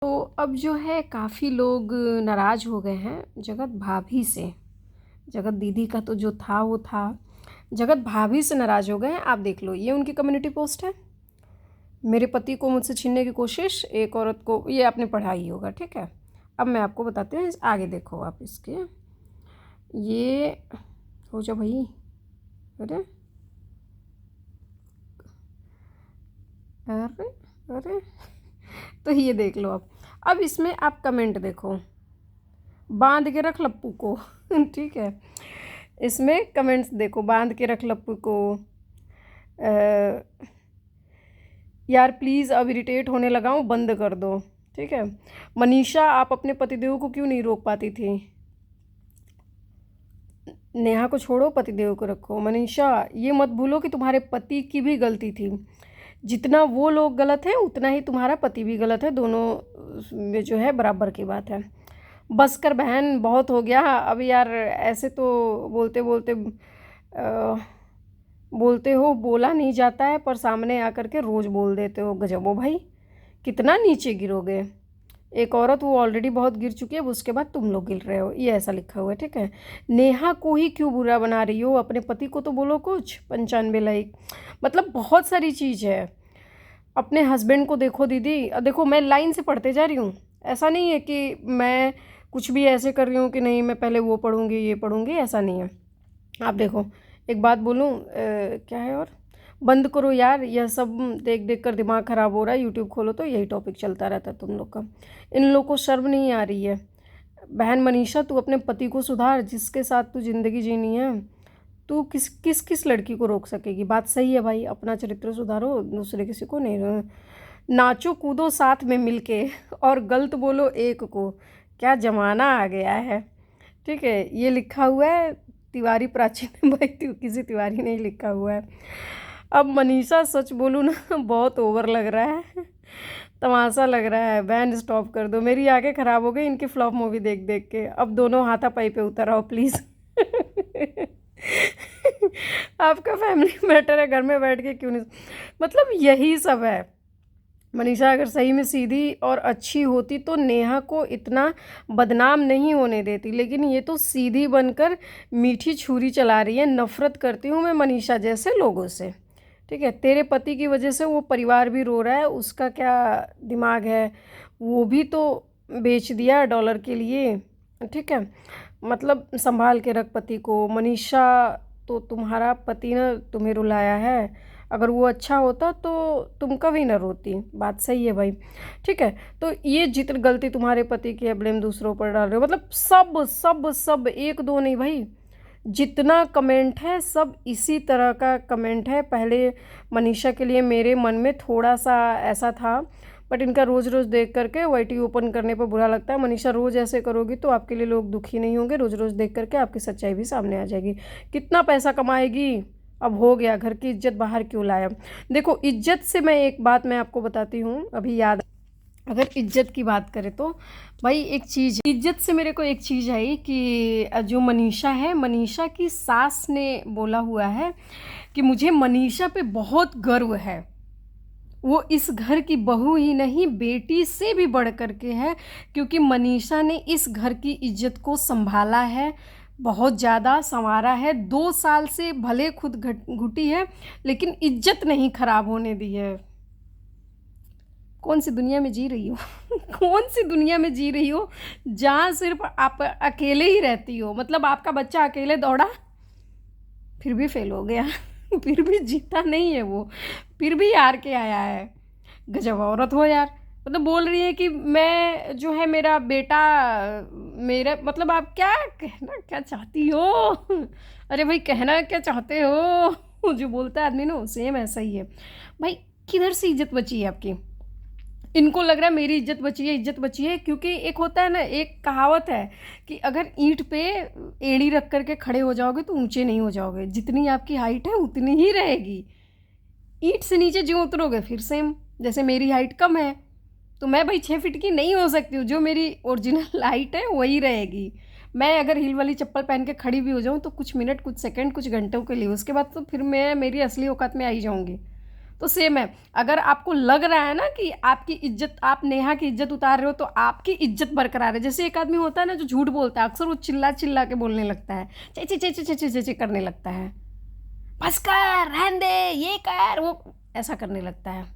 तो अब जो है काफ़ी लोग नाराज़ हो गए हैं जगत भाभी से। जगत दीदी का तो जो था वो था, जगत भाभी से नाराज़ हो गए हैं। आप देख लो, ये उनकी कम्युनिटी पोस्ट है। मेरे पति को मुझसे छीनने की कोशिश एक औरत को, ये आपने पढ़ा ही होगा, ठीक है। अब मैं आपको बताते हैं, आगे देखो आप इसके, ये हो जाओ भाई। अरे अरे अरे तो ये देख लो अब इसमें आप कमेंट देखो, बांध के रख लप्पू को ठीक है। इसमें कमेंट्स देखो, बांध के रख लप्पू को, यार प्लीज़ अब इरिटेट होने लगा हूँ, बंद कर दो, ठीक है। मनीषा, आप अपने पतिदेव को क्यों नहीं रोक पाती थी? नेहा को छोड़ो, पतिदेव को रखो। मनीषा, ये मत भूलो कि तुम्हारे पति की भी गलती थी। जितना वो लोग गलत हैं उतना ही तुम्हारा पति भी गलत है। दोनों में जो है बराबर की बात है। बस कर बहन, बहुत हो गया अब यार। ऐसे तो बोलते बोलते बोलते हो, बोला नहीं जाता है, पर सामने आकर के रोज़ बोल देते हो। गजब हो भाई, कितना नीचे गिरोगे। एक औरत वो ऑलरेडी बहुत गिर चुकी है, उसके बाद तुम लोग गिर रहे हो, ये ऐसा लिखा हुआ है, ठीक है। नेहा को ही क्यों बुरा बना रही हो? अपने पति को तो बोलो कुछ। 95 लाइक, मतलब बहुत सारी चीज़ है। अपने हस्बैंड को देखो दीदी, देखो मैं लाइन से पढ़ते जा रही हूँ। ऐसा नहीं है कि मैं कुछ भी ऐसे कर रही हूँ कि नहीं मैं पहले वो पढ़ूँगी ये पढ़ूँगी, ऐसा नहीं है। आप देखो, एक बात बोलूँ, क्या है, और बंद करो यार, यह सब देख देख कर दिमाग ख़राब हो रहा है। यूट्यूब खोलो तो यही टॉपिक चलता रहता है तुम लोग का। इन लोग को शर्म नहीं आ रही है? बहन मनीषा, तू अपने पति को सुधार, जिसके साथ तू ज़िंदगी जीनी है। तू किस किस किस लड़की को रोक सकेगी? बात सही है भाई, अपना चरित्र सुधारो, दूसरे किसी को नहीं। नाचो कूदो साथ में मिलके और गलत बोलो एक को। क्या ज़माना आ गया है, ठीक है। ये लिखा हुआ है तिवारी प्राचीन भाई, किसी तिवारी नहीं लिखा हुआ है। अब मनीषा सच बोलूँ ना, बहुत ओवर लग रहा है, तमाशा लग रहा है। बैंड स्टॉप कर दो, मेरी आंखें ख़राब हो गई इनकी फ्लॉप मूवी देख देख के। अब दोनों हाथापाई पे उतर आओ प्लीज़ आपका फैमिली मैटर है, घर में बैठ के क्यों नहीं, मतलब यही सब है। मनीषा अगर सही में सीधी और अच्छी होती तो नेहा को इतना बदनाम नहीं होने देती, लेकिन ये तो सीधी बनकर मीठी छुरी चला रही है। नफ़रत करती हूँ मैं मनीषा जैसे लोगों से, ठीक है। तेरे पति की वजह से वो परिवार भी रो रहा है, उसका क्या दिमाग है? वो भी तो बेच दिया डॉलर के लिए, ठीक है। मतलब संभाल के रख पति को। मनीषा, तो तुम्हारा पति ने तुम्हें रुलाया है, अगर वो अच्छा होता तो तुम कभी ना रोती। बात सही है भाई, ठीक है। तो ये जितनी गलती तुम्हारे पति की है, ब्लेम दूसरों पर डाल रहे हो। मतलब सब सब सब, एक दो नहीं भाई, जितना कमेंट है सब इसी तरह का कमेंट है। पहले मनीषा के लिए मेरे मन में थोड़ा सा ऐसा था, बट इनका रोज़ रोज़ देख करके वाईटी ओपन करने पर बुरा लगता है। मनीषा, रोज़ ऐसे करोगी तो आपके लिए लोग दुखी नहीं होंगे? रोज़ रोज़ देख करके आपकी सच्चाई भी सामने आ जाएगी। कितना पैसा कमाएगी? अब हो गया, घर की इज्जत बाहर क्यों लाया? देखो, इज्जत से मैं एक बात मैं आपको बताती हूँ, अभी याद, अगर इज्जत की बात करें तो भाई एक चीज़, इज्जत से मेरे को एक चीज़ आई कि जो मनीषा है, मनीषा की सास ने बोला हुआ है कि मुझे मनीषा पे बहुत गर्व है। वो इस घर की बहू ही नहीं, बेटी से भी बढ़ कर के है, क्योंकि मनीषा ने इस घर की इज्जत को संभाला है, बहुत ज़्यादा संवारा है। 2 साल से भले खुद घुटी है, लेकिन इज्जत नहीं खराब होने दी है। कौन सी दुनिया में जी रही हो कौन सी दुनिया में जी रही हो जहाँ सिर्फ आप अकेले ही रहती हो? मतलब आपका बच्चा अकेले दौड़ा, फिर भी फेल हो गया फिर भी जीता नहीं है वो, फिर भी हार के आया है। गजब औरत हो यार। मतलब बोल रही है कि मैं जो है मेरा बेटा, मेरा मतलब, आप क्या कहना क्या चाहती हो? अरे भाई, कहना क्या चाहते हो? जो बोलता है आदमी ना, सेम ऐसा ही है भाई। किधर से इज्जत बची है आपकी? इनको लग रहा है मेरी इज्जत बची है, इज्जत बची है, क्योंकि एक होता है ना, एक कहावत है कि अगर ईंट पे एड़ी रख करके खड़े हो जाओगे तो ऊंचे नहीं हो जाओगे, जितनी आपकी हाइट है उतनी ही रहेगी। ईंट से नीचे जो उतरोगे फिर सेम, जैसे मेरी हाइट कम है तो मैं भाई 6 फीट की नहीं हो सकती हूँ, जो मेरी ओरिजिनल हाइट है वही रहेगी। मैं अगर हील वाली चप्पल पहन के खड़ी भी हो जाऊँ तो कुछ मिनट, कुछ सेकंड, कुछ घंटों के लिए, उसके बाद तो फिर मैं मेरी असली औकात में आई जाऊँगी। तो सेम है, अगर आपको लग रहा है ना कि आपकी इज्जत, आप नेहा की इज्जत उतार रहे हो, तो आपकी इज्जत बरकरार है। जैसे एक आदमी होता है ना जो झूठ बोलता है, अक्सर वो चिल्ला चिल्ला के बोलने लगता है, चे चे चे चे चे चे चे करने लगता है, बस कर, रहन दे, ये कर, वो ऐसा करने लगता है,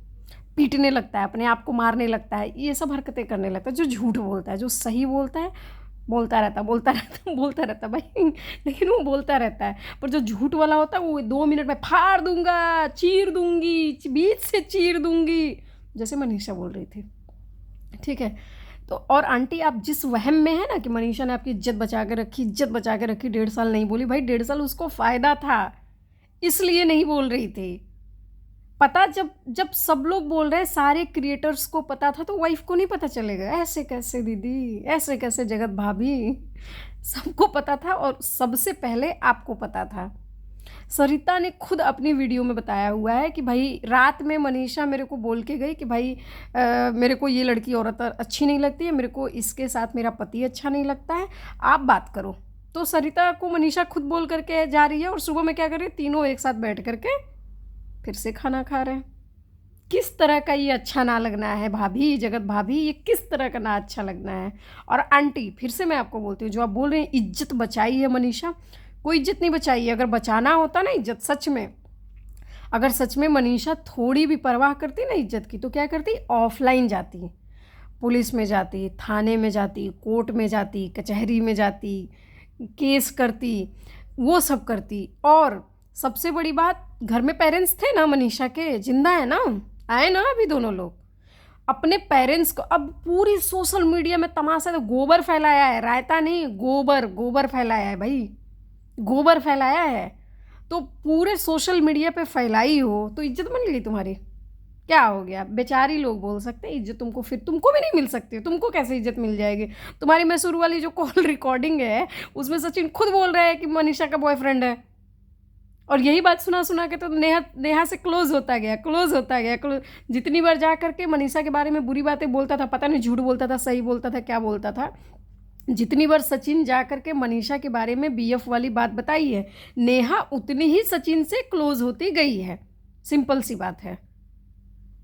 पीटने लगता है, अपने आप को मारने लगता है, ये सब हरकतें करने लगता है। जो झूठ बोलता है, जो सही बोलता है, बोलता रहता बोलता रहता बोलता रहता भाई, लेकिन वो बोलता रहता है। पर जो झूठ वाला होता है वो 2 मिनट में फाड़ दूंगा, चीर दूंगी, बीच से चीर दूंगी, जैसे मनीषा बोल रही थी। ठीक है, तो और आंटी आप जिस वहम में है ना कि मनीषा ने आपकी इज्जत बचा के रखी, इज्जत बचा के रखी, 1.5 साल नहीं बोली, भाई 1.5 साल उसको फ़ायदा था, इसलिए नहीं बोल रही थी। पता जब जब सब लोग बोल रहे हैं, सारे क्रिएटर्स को पता था, तो वाइफ को नहीं पता चलेगा? ऐसे कैसे दीदी, ऐसे कैसे जगत भाभी, सबको पता था और सबसे पहले आपको पता था। सरिता ने खुद अपनी वीडियो में बताया हुआ है कि भाई रात में मनीषा मेरे को बोल के गई कि भाई मेरे को ये लड़की औरत अच्छी नहीं लगती है, मेरे को इसके साथ मेरा पति अच्छा नहीं लगता है, आप बात करो। तो सरिता को मनीषा खुद बोल करके जा रही है और सुबह में क्या कर रही है, तीनों एक साथ बैठ करके फिर से खाना खा रहे हैं। किस तरह का ये अच्छा ना लगना है भाभी, जगत भाभी, ये किस तरह का ना अच्छा लगना है। और आंटी फिर से मैं आपको बोलती हूँ, जो आप बोल रहे हैं इज्जत बचाई है मनीषा, कोई इज्जत नहीं बचाई है। अगर बचाना होता ना इज्जत सच में, अगर सच में मनीषा थोड़ी भी परवाह करती ना इज्जत की, तो क्या करती, ऑफलाइन जाती, पुलिस में जाती, थाने में जाती, कोर्ट में जाती, कचहरी में जाती, केस करती, वो सब करती। और सबसे बड़ी बात, घर में पेरेंट्स थे ना मनीषा के, जिंदा है ना, आए ना अभी दोनों लोग, अपने पेरेंट्स को, अब पूरी सोशल मीडिया में तमाशा, तो गोबर फैलाया है, रायता नहीं, गोबर गोबर फैलाया है भाई, गोबर फैलाया है। तो पूरे सोशल मीडिया पे फैलाई हो तो इज्जत बन गई तुम्हारी, क्या हो गया? बेचारी लोग बोल सकते हैं इज्जत तुमको, फिर तुमको भी नहीं मिल सकती, तुमको कैसे इज्जत मिल जाएगी? तुम्हारी मैसूर वाली जो कॉल रिकॉर्डिंग है उसमें सचिन खुद बोल रहा है कि मनीषा का बॉयफ्रेंड है, और यही बात सुना सुना के तो नेहा से क्लोज होता गया, क्लोज होता गया, क्लोज। जितनी बार जा करके मनीषा के बारे में बुरी बातें बोलता था, पता नहीं झूठ बोलता था, सही बोलता था, क्या बोलता था, जितनी बार सचिन जा करके मनीषा के बारे में बीएफ वाली बात बताई है, नेहा उतनी ही सचिन से क्लोज होती गई है, सिंपल सी बात है।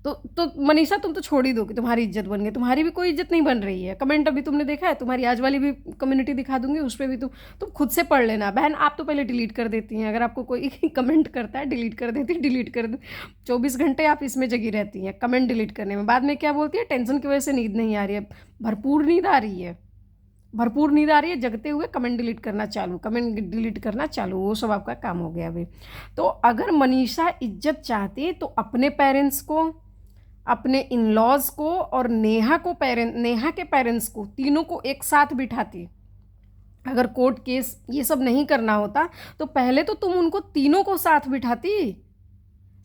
तो मनीषा तुम तो छोड़ ही दो कि तुम्हारी इज्जत बन गई, तुम्हारी भी कोई इज्जत नहीं बन रही है। कमेंट अभी तुमने देखा है, तुम्हारी आज वाली भी कम्युनिटी दिखा दूंगी, उस पर भी तुम खुद से पढ़ लेना। बहन आप तो पहले डिलीट कर देती हैं, अगर आपको कोई कमेंट करता है डिलीट कर देती, डिलीट कर दे, 24 घंटे आप इसमें जगी रहती हैं कमेंट डिलीट करने में। बाद में क्या बोलती है, टेंशन की वजह से नींद नहीं आ रही है, भरपूर नींद आ रही है, भरपूर नींद आ रही है, जगते हुए कमेंट डिलीट करना चालू, कमेंट डिलीट करना चालू, वो सब आपका काम हो गया अभी। तो अगर मनीषा इज्जत चाहती तो अपने पेरेंट्स को, अपने इन लॉज को और नेहा के पेरेंट्स को, तीनों को एक साथ बिठाती। अगर कोर्ट केस ये सब नहीं करना होता तो पहले तो तुम उनको तीनों को साथ बिठाती,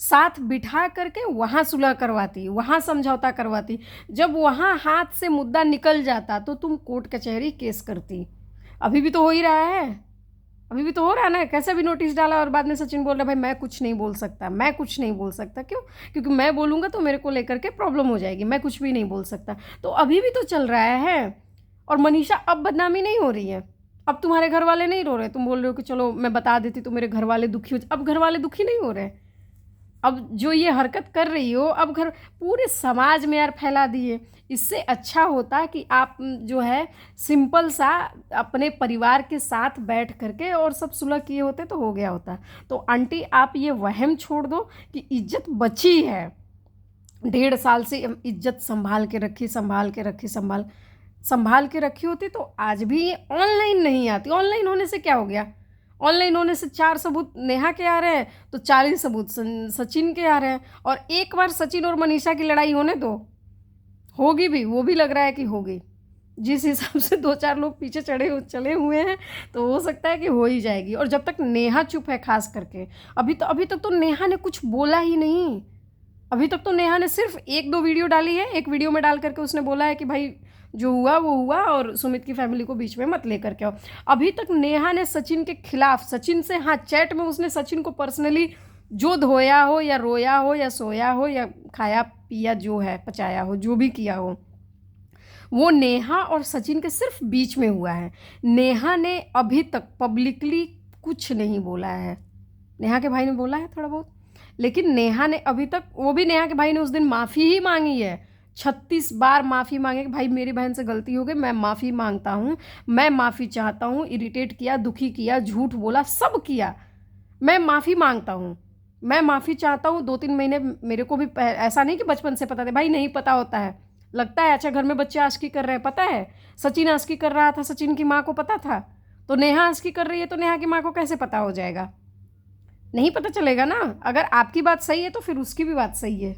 साथ बिठा करके वहाँ सुलह करवाती, वहाँ समझौता करवाती। जब वहाँ हाथ से मुद्दा निकल जाता तो तुम कोर्ट कचहरी केस करती। अभी भी तो हो ही रहा है, अभी भी तो हो रहा है ना, कैसे भी नोटिस डाला और बाद में सचिन बोल रहा भाई मैं कुछ नहीं बोल सकता, मैं कुछ नहीं बोल सकता। क्यों? क्योंकि मैं बोलूँगा तो मेरे को लेकर के प्रॉब्लम हो जाएगी, मैं कुछ भी नहीं बोल सकता। तो अभी भी तो चल रहा है। और मनीषा अब बदनामी नहीं हो रही है, अब तुम्हारे घर वाले नहीं रो रहे, तुम बोल रहे हो कि चलो मैं बता देती तो मेरे घर वाले दुखी हो, अब घर वाले दुखी नहीं हो रहे। अब जो ये हरकत कर रही हो, अब घर पूरे समाज में यार फैला दिए। इससे अच्छा होता कि आप जो है सिंपल सा अपने परिवार के साथ बैठ करके और सब सुलह किए होते तो हो गया होता। तो आंटी आप ये वहम छोड़ दो कि इज्जत बची है, 1.5 साल से इज्जत संभाल के रखी, संभाल के रखी होती तो आज भी ऑनलाइन नहीं आती। ऑनलाइन होने से क्या हो गया? ऑनलाइन होने से 4 सबूत नेहा के आ रहे हैं तो 40 सबूत सचिन के आ रहे हैं। और एक बार सचिन और मनीषा की लड़ाई होने दो, होगी भी, वो भी लग रहा है कि होगी। जिस हिसाब से 2-4 लोग पीछे चले हुए हैं तो हो सकता है कि हो ही जाएगी। और जब तक नेहा चुप है, खास करके अभी तक तो नेहा ने कुछ बोला ही नहीं। अभी तक तो नेहा ने सिर्फ 1-2 वीडियो डाली है। एक वीडियो में डाल करके उसने बोला है कि भाई जो हुआ वो हुआ और सुमित की फैमिली को बीच में मत लेकर के आओ। अभी तक नेहा ने सचिन के खिलाफ, सचिन से, हाँ चैट में उसने सचिन को पर्सनली जो धोया हो या रोया हो या सोया हो या खाया पिया जो है, पचाया हो, जो भी किया हो, वो नेहा और सचिन के सिर्फ बीच में हुआ है। नेहा ने अभी तक पब्लिकली कुछ नहीं बोला है। नेहा के भाई ने बोला है थोड़ा बहुत, लेकिन नेहा ने अभी तक, वो भी नेहा के भाई ने उस दिन माफ़ी ही मांगी है, 36 बार माफ़ी मांगे कि भाई मेरी बहन से गलती हो गई, मैं माफ़ी मांगता हूँ, मैं माफ़ी चाहता हूँ, इरिटेट किया, दुखी किया, झूठ बोला, सब किया, मैं माफ़ी मांगता हूँ, मैं माफ़ी चाहता हूँ। 2-3 महीने मेरे को भी ऐसा नहीं कि बचपन से पता था भाई, नहीं पता होता है, लगता है अच्छा घर में बच्चे आशिकी कर रहे हैं, पता है सचिन आशिकी कर रहा था, सचिन की माँ को पता था, तो नेहा आशिकी कर रही है तो नेहा की माँ को कैसे पता हो जाएगा? नहीं पता चलेगा ना। अगर आपकी बात सही है तो फिर उसकी भी बात सही है,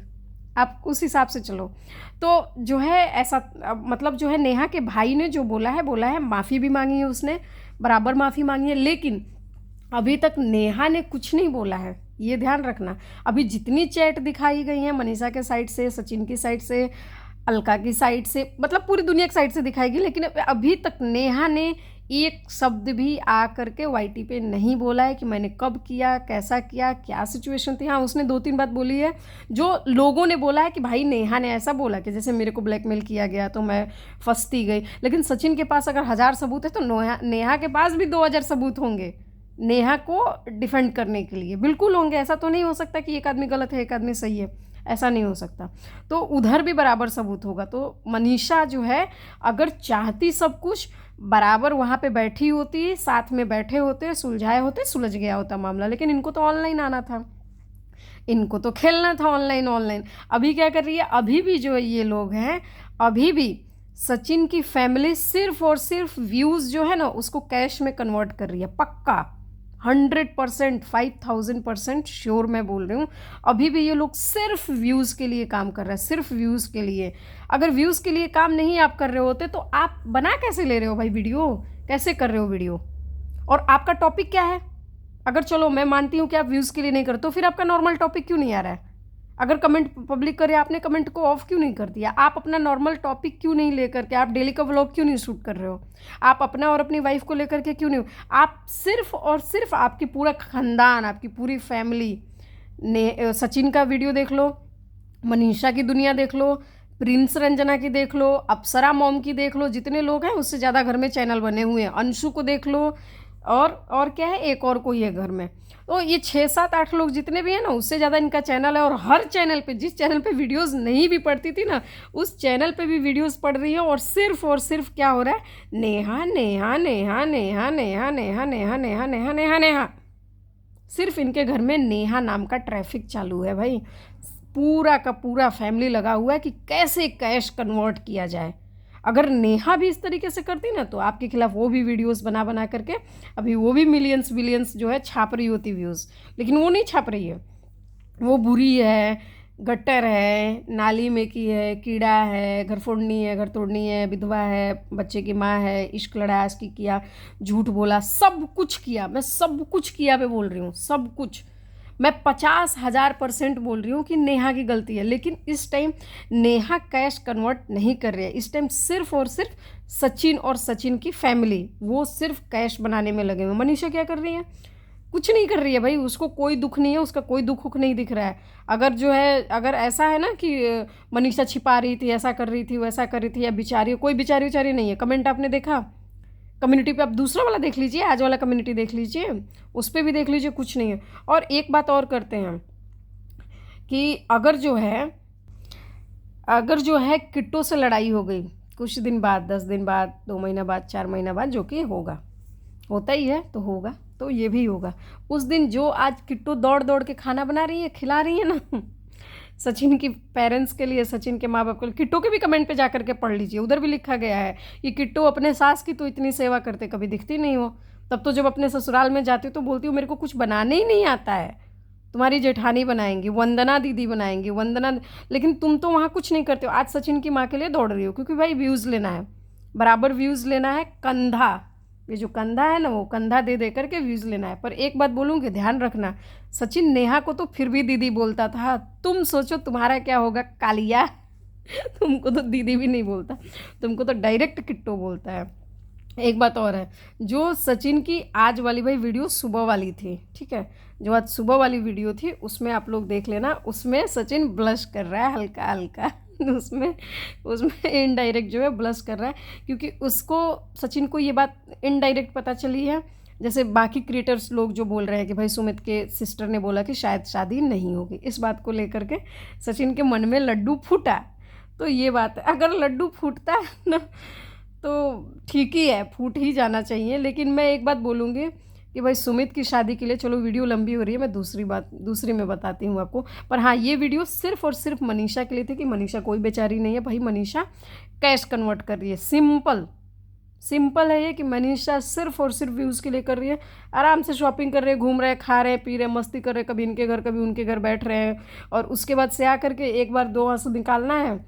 आप उस हिसाब से चलो। तो जो है ऐसा मतलब जो है नेहा के भाई ने जो बोला है, माफ़ी भी मांगी है उसने, बराबर माफ़ी मांगी है, लेकिन अभी तक नेहा ने कुछ नहीं बोला है, ये ध्यान रखना। अभी जितनी चैट दिखाई गई हैं मनीषा के साइड से, सचिन की साइड से, अलका की साइड से, मतलब पूरी दुनिया की साइड से दिखाएगी, लेकिन अभी तक नेहा ने एक शब्द भी आ करके वाईटी पे नहीं बोला है कि मैंने कब किया, कैसा किया, क्या सिचुएशन थी। हाँ, उसने 2-3 बात बोली है जो लोगों ने बोला है कि भाई नेहा ने ऐसा बोला कि जैसे मेरे को ब्लैकमेल किया गया तो मैं फंसती गई, लेकिन सचिन के पास अगर 1000 सबूत है तो नेहा के पास भी 2000 सबूत होंगे नेहा को डिफेंड करने के लिए, बिल्कुल होंगे। ऐसा तो नहीं हो सकता कि एक आदमी गलत है एक आदमी सही है, ऐसा नहीं हो सकता। तो उधर भी बराबर सबूत होगा। तो मनीषा जो है अगर चाहती सब कुछ, बराबर वहाँ पे बैठी होती, साथ में बैठे होते, सुलझाए होते, सुलझ गया होता मामला, लेकिन इनको तो ऑनलाइन आना था, इनको तो खेलना था ऑनलाइन। ऑनलाइन अभी क्या कर रही है, अभी भी जो ये लोग हैं, अभी भी सचिन की फैमिली सिर्फ और सिर्फ व्यूज़ जो है ना उसको कैश में कन्वर्ट कर रही है, पक्का 100%, 5000% श्योर मैं बोल रही हूँ। अभी भी ये लोग सिर्फ व्यूज़ के लिए काम कर रहे हैं, सिर्फ व्यूज़ के लिए। अगर व्यूज़ के लिए काम नहीं आप कर रहे होते तो आप बना कैसे ले रहे हो भाई वीडियो, कैसे कर रहे हो वीडियो? और आपका टॉपिक क्या है? अगर चलो मैं मानती हूँ कि आप व्यूज़ के लिए नहीं करते तो फिर आपका नॉर्मल टॉपिक क्यों नहीं आ रहा है? अगर कमेंट पब्लिक करे, आपने कमेंट को ऑफ क्यों नहीं कर दिया? आप अपना नॉर्मल टॉपिक क्यों नहीं लेकर के, आप डेली का व्लॉग क्यों नहीं शूट कर रहे हो? आप अपना और अपनी वाइफ को लेकर के क्यों नहीं? आप सिर्फ और सिर्फ आपकी पूरा खानदान, आपकी पूरी फैमिली ने, सचिन का वीडियो देख लो, मनीषा की दुनिया देख लो, प्रिंस रंजना की देख लो, अप्सरा मॉम की देख लो, जितने लोग हैं उससे ज़्यादा घर में चैनल बने हुए हैं, अंशु को देख लो, और क्या है, एक और कोई है घर में। तो ये 6-7-8 लोग जितने भी हैं ना उससे ज़्यादा इनका चैनल है। और हर चैनल पे, जिस चैनल पे वीडियोस नहीं भी पड़ती थी ना उस चैनल पे भी वीडियोस पड़ रही है। और सिर्फ क्या हो रहा है, नेहा नेहा नेहा नेहा नेहा नेहा नेहा नेहा नेहा नेहा नेहा, सिर्फ इनके घर में नेहा नाम का ट्रैफिक चालू है भाई। पूरा का पूरा फैमिली लगा हुआ है कि कैसे कैश कन्वर्ट किया जाए। अगर नेहा भी इस तरीके से करती ना तो आपके खिलाफ वो भी वीडियोस बना बना करके अभी वो भी मिलियंस बिलियंस जो है छाप रही होती व्यूज़, लेकिन वो नहीं छाप रही है। वो बुरी है, गट्टर है, नाली में की है, कीड़ा है, घर फोड़नी है, घर तोड़नी है, विधवा है, बच्चे की माँ है, इश्क लड़ा, इसकी किया, झूठ बोला, सब कुछ किया। मैं सब कुछ किया पे बोल रही हूँ, सब कुछ। मैं 50,000% बोल रही हूँ कि नेहा की गलती है, लेकिन इस टाइम नेहा कैश कन्वर्ट नहीं कर रही है। इस टाइम सिर्फ और सिर्फ सचिन और सचिन की फैमिली वो सिर्फ कैश बनाने में लगे हुए। मनीषा क्या कर रही है? कुछ नहीं कर रही है भाई, उसको कोई दुख नहीं है, उसका कोई दुख नहीं दिख रहा है। अगर जो है, अगर ऐसा है ना कि मनीषा छिपा रही थी, ऐसा कर रही थी, वैसा कर रही थी, या बिचारी, कोई बिचारी उचारी नहीं है। कमेंट आपने देखा कम्युनिटी पे? आप दूसरा वाला देख लीजिए, आज वाला कम्युनिटी देख लीजिए, उस पर भी देख लीजिए, कुछ नहीं है। और एक बात और करते हैं कि अगर जो है किट्टो से लड़ाई हो गई कुछ दिन बाद, 10 दिन बाद, 2 महीना बाद, 4 महीना बाद, जो कि होता ही है तो होगा, तो ये भी होगा। उस दिन जो आज किट्टू दौड़ दौड़ के खाना बना रही है, खिला रही है ना सचिन की पेरेंट्स के लिए, सचिन के माँ बाप के लिए। किट्टू के भी कमेंट पे जा करके पढ़ लीजिए, उधर भी लिखा गया है कि किट्टू अपने सास की तो इतनी सेवा करते कभी दिखती नहीं हो, तब तो जब अपने ससुराल में जाती हो तो बोलती हो मेरे को कुछ बनाने ही नहीं आता है, तुम्हारी जेठानी बनाएंगी, वंदना दीदी बनाएंगी, वंदना, लेकिन तुम तो वहाँ कुछ नहीं करते हो। आज सचिन की माँ के लिए दौड़ रही हो क्योंकि भाई व्यूज़ लेना है, बराबर व्यूज़ लेना है। कंधा, ये जो कंधा है ना वो कंधा दे दे करके व्यूज़ लेना है। पर एक बात बोलूँगी, ध्यान रखना, सचिन नेहा को तो फिर भी दीदी बोलता था, तुम सोचो तुम्हारा क्या होगा कालिया तुमको तो दीदी भी नहीं बोलता, तुमको तो डायरेक्ट किट्टो बोलता है। एक बात और है, जो सचिन की आज वाली भाई वीडियो सुबह वाली थी, ठीक है, जो आज सुबह वाली वीडियो थी उसमें आप लोग देख लेना, उसमें सचिन ब्लश कर रहा है हल्का हल्का उसमें इनडायरेक्ट जो है ब्लश कर रहा है, क्योंकि उसको, सचिन को ये बात इनडायरेक्ट पता चली है। जैसे बाकी क्रिएटर्स लोग जो बोल रहे हैं कि भाई सुमित के सिस्टर ने बोला कि शायद शादी नहीं होगी, इस बात को लेकर के सचिन के मन में लड्डू फूटा। तो ये बात है, अगर लड्डू फूटता है ना तो ठीक ही है, फूट ही जाना चाहिए। लेकिन मैं एक बात बोलूँगी कि भाई सुमित की शादी के लिए, चलो वीडियो लंबी हो रही है, मैं दूसरी में बताती हूँ आपको। पर हाँ, ये वीडियो सिर्फ और सिर्फ मनीषा के लिए थी कि मनीषा कोई बेचारी नहीं है भाई, मनीषा कैश कन्वर्ट कर रही है। सिंपल है ये कि मनीषा सिर्फ और सिर्फ व्यूज़ के लिए कर रही है। आराम से शॉपिंग कर रहे हैं, घूम रहे हैं, खा रहे हैं, पी रहे हैं, मस्ती कर रहे हैं, कभी इनके घर कभी उनके घर बैठ रहे हैं। और उसके बाद से आकर के एक बार 2 आंसू निकालना है,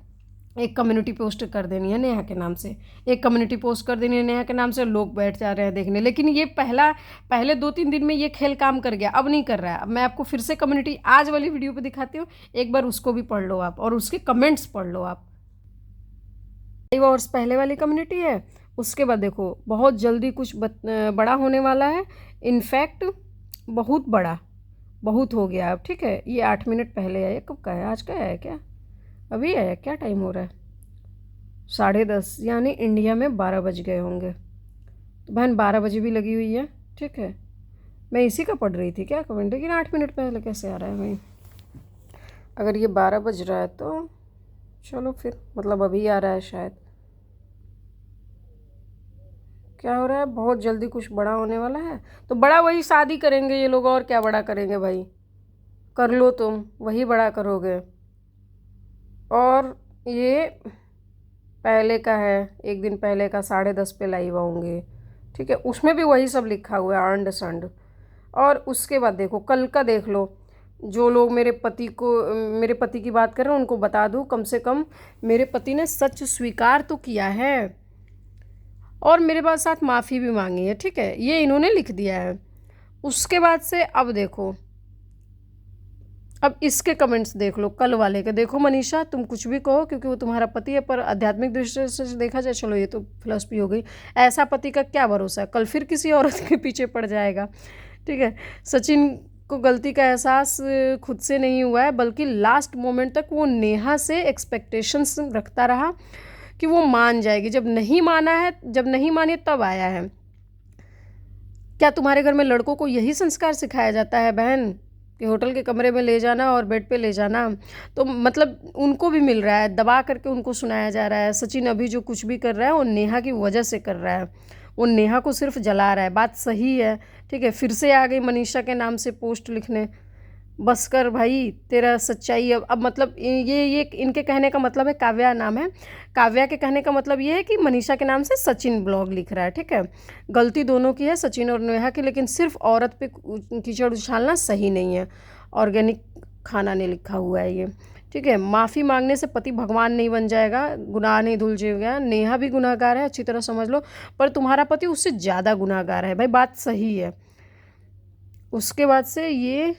एक कम्युनिटी पोस्ट कर देनी है नेहा के नाम से, एक कम्युनिटी पोस्ट कर देनी है नेहा के नाम से, लोग बैठ जा रहे हैं देखने। लेकिन ये पहले 2-3 दिन में ये खेल काम कर गया, अब नहीं कर रहा है। अब मैं आपको फिर से कम्युनिटी आज वाली वीडियो पे दिखाती हूँ, एक बार उसको भी पढ़ लो आप और उसके कमेंट्स पढ़ लो आप। 5 आवर्स पहले वाली कम्युनिटी है, उसके बाद देखो बहुत जल्दी कुछ बड़ा होने वाला है। इनफैक्ट बहुत हो गया अब, ठीक है। ये 8 मिनट पहले है, कब का है, आज का है क्या, अभी है क्या, टाइम हो रहा है 10:30, यानी इंडिया में 12 बज गए होंगे। तो बहन 12 बजे भी लगी हुई है, ठीक है। मैं इसी का पढ़ रही थी क्या कमेंट, लेकिन 8 मिनट पहले कैसे आ रहा है भाई। अगर ये 12 बज रहा है तो चलो फिर, मतलब अभी आ रहा है शायद। क्या हो रहा है, बहुत जल्दी कुछ बड़ा होने वाला है। तो बड़ा वही शादी करेंगे ये लोग, और क्या बड़ा करेंगे भाई, कर लो तुम, वही बड़ा करोगे। और ये पहले का है, एक दिन पहले का 10:30 पे लाइव आऊँगी, ठीक है। उसमें भी वही सब लिखा हुआ है, अंड संड। और उसके बाद देखो कल का देख लो, जो लोग मेरे पति की बात कर रहे हैं उनको बता दूँ, कम से कम मेरे पति ने सच स्वीकार तो किया है और मेरे पास साथ माफ़ी भी मांगी है, ठीक है। ये इन्होंने लिख दिया है। उसके बाद से अब देखो, अब इसके कमेंट्स देख लो, कल वाले के देखो। मनीषा तुम कुछ भी कहो क्योंकि वो तुम्हारा पति है, पर आध्यात्मिक दृष्टि से देखा जाए, चलो ये तो फिलॉसफी हो गई, ऐसा पति का क्या भरोसा है, कल फिर किसी औरत के पीछे पड़ जाएगा, ठीक है। सचिन को गलती का एहसास खुद से नहीं हुआ है, बल्कि लास्ट मोमेंट तक वो नेहा से एक्सपेक्टेशंस रखता रहा कि वो मान जाएगी। जब नहीं मानी तब आया है। क्या तुम्हारे घर में लड़कों को यही संस्कार सिखाया जाता है बहन, कि होटल के कमरे में ले जाना और बेड पे ले जाना? तो मतलब उनको भी मिल रहा है, दबा करके उनको सुनाया जा रहा है। सचिन अभी जो कुछ भी कर रहा है वो नेहा की वजह से कर रहा है, वो नेहा को सिर्फ जला रहा है। बात सही है, ठीक है। फिर से आ गई मनीषा के नाम से पोस्ट लिखने, बस कर भाई, तेरा सच्चाई अब मतलब ये इनके कहने का मतलब है, काव्या नाम है, काव्या के कहने का मतलब ये है कि मनीषा के नाम से सचिन ब्लॉग लिख रहा है, ठीक है। गलती दोनों की है, सचिन और नेहा की, लेकिन सिर्फ औरत पे कीचड़ उछालना सही नहीं है। ऑर्गेनिक खाना ने लिखा हुआ है ये, ठीक है। माफ़ी मांगने से पति भगवान नहीं बन जाएगा, गुनाह नहीं धुल जाएगा। नेहा भी गुनाहगार है, अच्छी तरह समझ लो, पर तुम्हारा पति उससे ज़्यादा गुनाहगार है भाई, बात सही है। उसके बाद से ये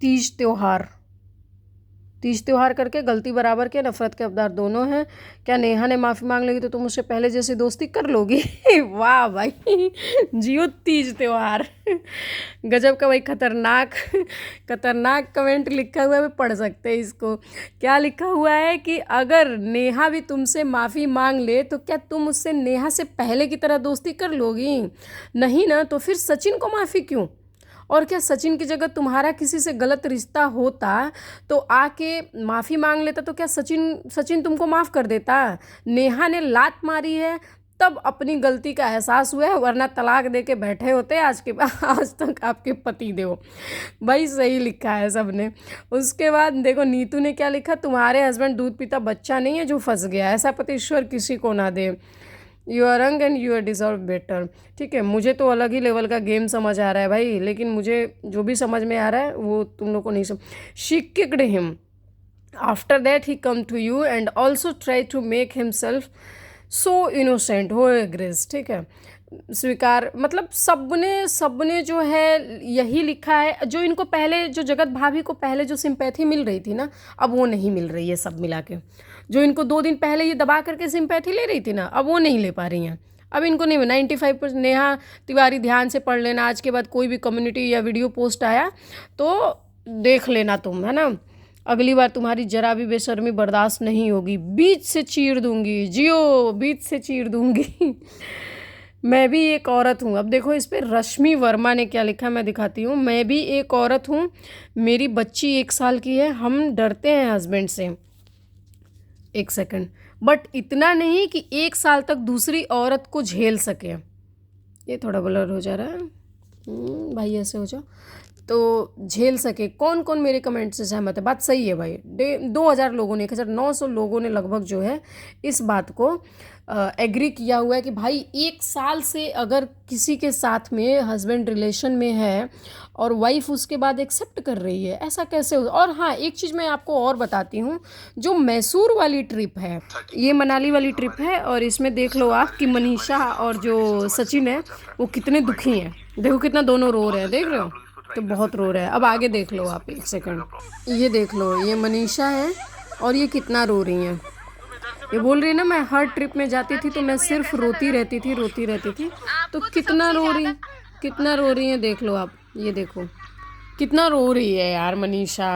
तीज त्यौहार करके गलती बराबर के, नफरत के अवतार दोनों हैं। क्या नेहा ने माफ़ी मांग लेगी तो तुम उससे पहले जैसी दोस्ती कर लोगी? वाह भाई, जियो तीज त्यौहार। गजब का भाई, खतरनाक कमेंट लिखा हुआ है, पढ़ सकते हैं इसको। क्या लिखा हुआ है कि अगर नेहा भी तुमसे माफ़ी मांग ले तो क्या तुम उससे नेहा से पहले की तरह दोस्ती कर लोगी? नहीं ना, तो फिर सचिन को माफ़ी क्यों? और क्या सचिन की जगह तुम्हारा किसी से गलत रिश्ता होता तो आके माफ़ी मांग लेता, तो क्या सचिन तुमको माफ़ कर देता? नेहा ने लात मारी है तब अपनी गलती का एहसास हुआ है, वरना तलाक दे के बैठे होते आज तक आपके पति देव। भाई सही लिखा है सबने। उसके बाद देखो नीतू ने क्या लिखा, तुम्हारे हस्बैंड दूध पीता बच्चा नहीं है जो फंस गया, ऐसा पति ईश्वर किसी को ना दे। You are young and you are deserve better, ठीक है। मुझे तो अलग ही लेवल का गेम समझ आ रहा है भाई, लेकिन मुझे जो भी समझ में आ रहा है वो तुम लोग को नहीं समझ। She kicked him, after that he come to you and also try to make himself so innocent, हो एग्रेस, ठीक है। स्वीकार मतलब सबने जो है यही लिखा है। जो इनको पहले, जो जगत भाभी को पहले जो सिंपैथी मिल रही थी ना, अब वो नहीं मिल रही है सब मिला के। जो इनको 2 दिन पहले ये दबा करके सिंपैथी ले रही थी ना, अब वो नहीं ले पा रही हैं। अब इनको नहीं, 95%। नेहा तिवारी ध्यान से पढ़ लेना, आज के बाद कोई भी कम्युनिटी या वीडियो पोस्ट आया तो देख लेना तुम, है ना। अगली बार तुम्हारी जरा भी बेशर्मी बर्दाश्त नहीं होगी, बीच से चीर दूंगी, जियो बीच से चीर दूंगी। मैं भी एक औरत हूँ। अब देखो इस पे रश्मि वर्मा ने क्या लिखा, मैं दिखाती हूँ। मैं भी एक औरत हूँ, मेरी बच्ची 1 साल की है, हम डरते हैं हस्बैंड से। एक सेकंड, बट इतना नहीं कि 1 साल तक दूसरी औरत को झेल सके। ये थोड़ा ब्लर हो जा रहा है, भाई ऐसे हो जाओ तो झेल सके। कौन कौन मेरे कमेंट से सहमत है? बात सही है भाई। 2000 लोगों ने, 1900 लोगों ने लगभग जो है इस बात को एग्री किया हुआ है कि भाई 1 साल से अगर किसी के साथ में हस्बैंड रिलेशन में है और वाइफ उसके बाद एक्सेप्ट कर रही है, ऐसा कैसे हो। और हाँ, एक चीज़ मैं आपको और बताती हूँ, जो मैसूर वाली ट्रिप है, ये मनाली वाली ट्रिप है, और इसमें देख लो आप कि मनीषा और जो सचिन है वो कितने दुखी हैं। देखो कितना दोनों रो रहे हैं, देख रहे हो, तो बहुत रो रहे हैं। अब आगे देख लो आप, एक सेकंड, ये देख लो, ये मनीषा है और ये कितना रो रही हैं। ये बोल रही है ना, मैं हर ट्रिप में जाती थी तो मैं सिर्फ रोती रहती थी, रोती रहती थी। तो कितना रो रही, कितना रो रही है, देख लो आप, ये देखो कितना रो रही है यार मनीषा।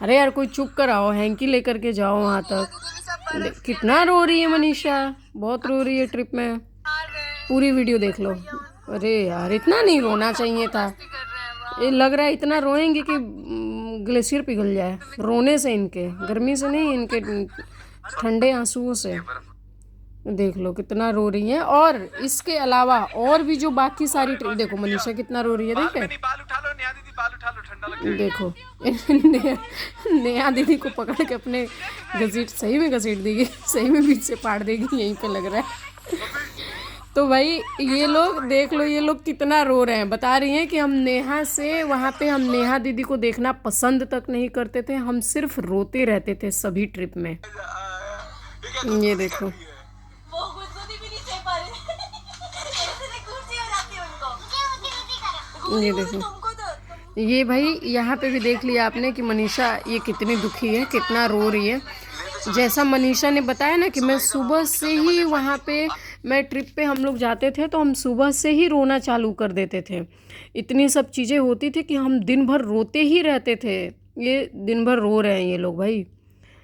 अरे यार कोई चुप कराओ, हैंकी लेकर के जाओ वहाँ तक। कितना रो रही है मनीषा, बहुत रो रही है ट्रिप में। पूरी वीडियो देख लो। अरे यार इतना नहीं रोना चाहिए था। ये लग रहा है इतना रोएंगे कि ग्लेशियर पिघल जाए रोने से, इनके गर्मी से नहीं, इनके ठंडे आंसुओं से। देख लो कितना रो रही हैं। और इसके अलावा और भी जो बाकी सारी देखो मनीषा कितना रो रही है, देखे देखो नेहा दीदी को पकड़ के अपने घसीट, सही में घसीट देगी, सही में बीच से फाड़ देगी, यहीं पे लग रहा है। तो भाई ये लोग देख लो, ये लोग कितना रो रहे हैं। बता रही हैं कि हम नेहा से वहाँ पे, हम नेहा दीदी को देखना पसंद तक नहीं करते थे, हम सिर्फ रोते रहते थे सभी ट्रिप में। ये देखो, ये देखो, ये भाई यहाँ पे भी देख लिया आपने कि मनीषा ये कितनी दुखी है, कितना रो रही है। जैसा मनीषा ने बताया ना कि मैं सुबह से ही वहाँ पे, मैं ट्रिप पे हम लोग जाते थे तो हम सुबह से ही रोना चालू कर देते थे। इतनी सब चीज़ें होती थी कि हम दिन भर रोते ही रहते थे। ये दिन भर रो रहे हैं ये लोग भाई।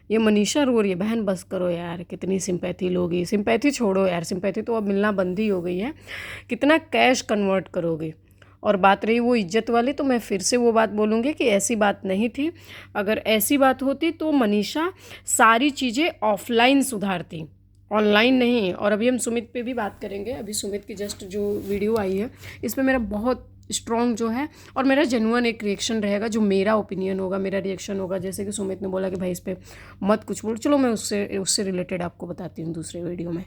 ये मनीषा रो रही है, बहन बस करो यार, कितनी सिंपैथी लोगी। सिंपैथी छोड़ो यार, सिंपैथी तो अब मिलना बंद ही हो गई है। कितना कैश कन्वर्ट करोगे। और बात रही वो इज्जत वाली, तो मैं फिर से वो बात बोलूँगी कि ऐसी बात नहीं थी। अगर ऐसी बात होती तो मनीषा सारी चीज़ें ऑफलाइन सुधारती, ऑनलाइन नहीं। और अभी हम सुमित पे भी बात करेंगे। अभी सुमित की जस्ट जो वीडियो आई है, इसमें मेरा बहुत स्ट्रॉन्ग जो है और मेरा जेन्युइन एक रिएक्शन रहेगा, जो मेरा ओपिनियन होगा, मेरा रिएक्शन होगा। जैसे कि सुमित ने बोला कि भाई इस पर मत कुछ बोल, चलो मैं उससे रिलेटेड आपको बताती हूँ दूसरे वीडियो में।